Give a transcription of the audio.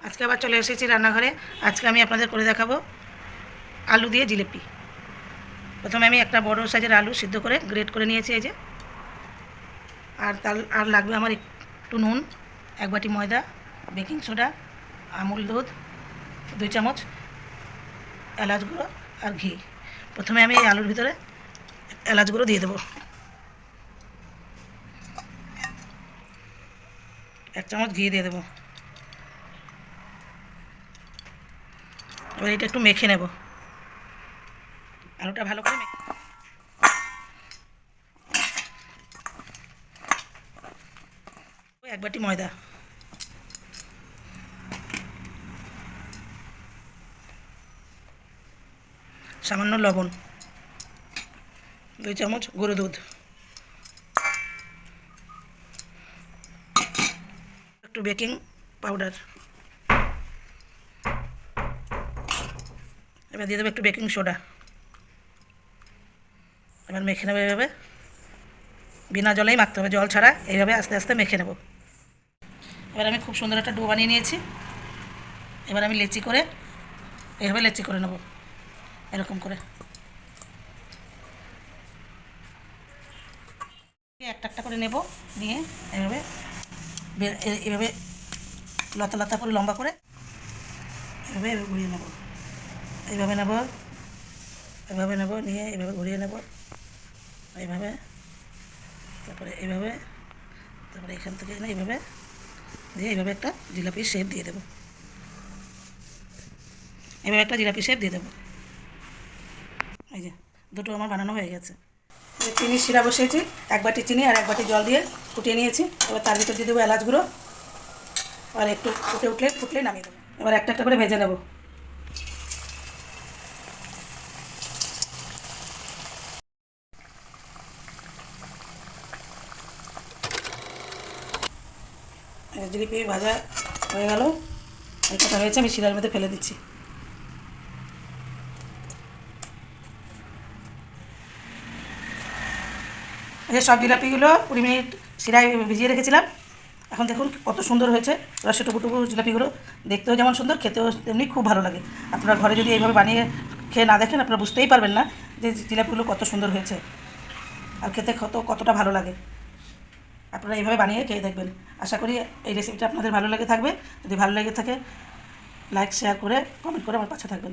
আজকে আবার চলে এসেছি রান্নাঘরে। আজকে আমি আপনাদের করে দেখাবো আলু দিয়ে জিলিপি। প্রথমে আমি একটা বড় সাইজের আলু সিদ্ধ করে গ্রেট করে নিয়েছি এই যে। আর লাগবে আমার একটু নুন, 1 বাটি ময়দা, বেকিং সোডা, আমুল দুধ 2 চামচ, এলাচ গুঁড়ো আর ঘি। প্রথমে আমি এই আলুর ভিতরে এলাচ গুঁড়ো দিয়ে দেবো, 1 চামচ ঘি দিয়ে দেবো। এবার এটা একটু মেখে নেব, আলুটা ভালো করে 1 বাটি ময়দা, সামান্য লবণ, 2 চামচ গুঁড়ো দুধ, একটু বেকিং পাউডার, এবার দিয়ে দেবো একটু বেকিং সোডা। এবার মেখে নেবো এইভাবে, বিনা জলেই মাখতে হবে, জল ছাড়া এইভাবে আস্তে আস্তে মেখে নেব। এবার আমি খুব সুন্দর একটা ডো বানিয়ে নিয়েছি। এবার আমি লেচি করে এইভাবে লেচি করে নেব, এরকম করে একটা একটা করে নেব। নিয়ে এভাবে এভাবে লতা লতা করে লম্বা করে এভাবে ঘুরিয়ে নেব, এইভাবে নেব, এভাবে নেব, নিয়ে এভাবে ঘুরিয়ে নেব, এইভাবে, তারপরে এইভাবে, তারপরে এখান থেকে না এইভাবে দিয়ে এইভাবে একটা জিলাপির শেপ দিয়ে দেবো। এভাবে একটা জিলাপি শেপ দিয়ে দেবো। এই যে দুটো আমার বানানো হয়ে গেছে। চিনি শিরা বসিয়েছি, 1 বাটি চিনি আর 1 বাটি জল দিয়ে ফুটিয়ে নিয়েছি। এবার তার ভিতর দিয়ে দেবো এলাচ গুঁড়ো, আর একটু ফুটলে নামিয়ে দেবো। এবার একটা একটা করে ভেজে নেব। জিলিপি ভাজা হয়ে গেল, এই কথা হয়েছে, আমি শিরার মধ্যে ফেলে দিচ্ছি। এই সব জিলাপিগুলো 20 মিনিট শিরায় ভিজিয়ে রেখেছিলাম। এখন দেখুন কত সুন্দর হয়েছে, রসে টুকু জিলাপিগুলো, দেখতেও যেমন সুন্দর, খেতেও তেমনি খুব ভালো লাগে। আপনারা ঘরে যদি এইভাবে বানিয়ে খেয়ে না দেখেন আপনারা বুঝতেই পারবেন না যে জিলাপিগুলো কত সুন্দর হয়েছে আর খেতে কতটা ভালো লাগে। আপনারা এইভাবে বানিয়ে খেয়ে দেখবেন। আশা করি এই রেসিপিটা আপনাদের ভালো লেগে থাকবে। যদি ভালো লেগে থাকে লাইক শেয়ার করে কমেন্ট করে আমার পাশে থাকবেন।